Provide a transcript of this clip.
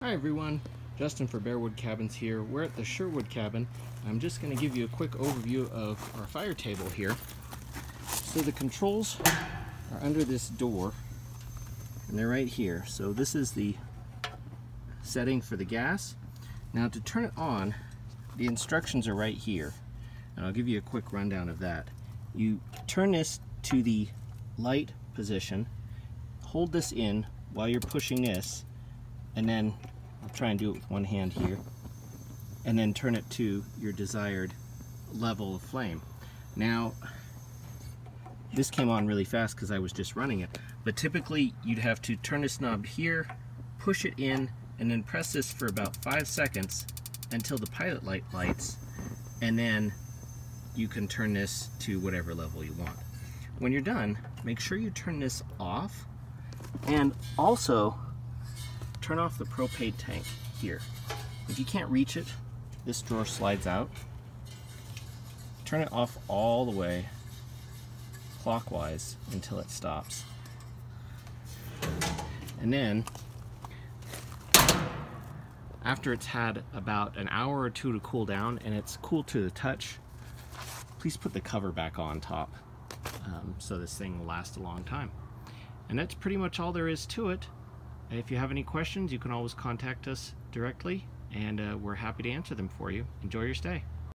Hi everyone, Justin for Bearwood Cabins here. We're at the Sherwood cabin. I'm just going to give you a quick overview of our fire table here. So the controls are under this door and they're right here. So this is the setting for the gas. Now to turn it on, the instructions are right here. And I'll give you a quick rundown of that. You turn this to the light position, hold this in while you're pushing this, and then I'll try and do it with one hand here, and then turn it to your desired level of flame. Now this came on really fast because I was just running it, but typically you'd have to turn this knob here, push it in, and then press this for about 5 seconds until the pilot light lights, and then you can turn this to whatever level you want. When you're done, make sure you turn this off, and also turn off the propane tank here. If you can't reach it, this drawer slides out. Turn it off all the way clockwise until it stops. And then, after it's had about an hour or two to cool down and it's cool to the touch, please put the cover back on top so this thing will last a long time. And that's pretty much all there is to it. If you have any questions, you can always contact us directly, and we're happy to answer them for you. Enjoy your stay.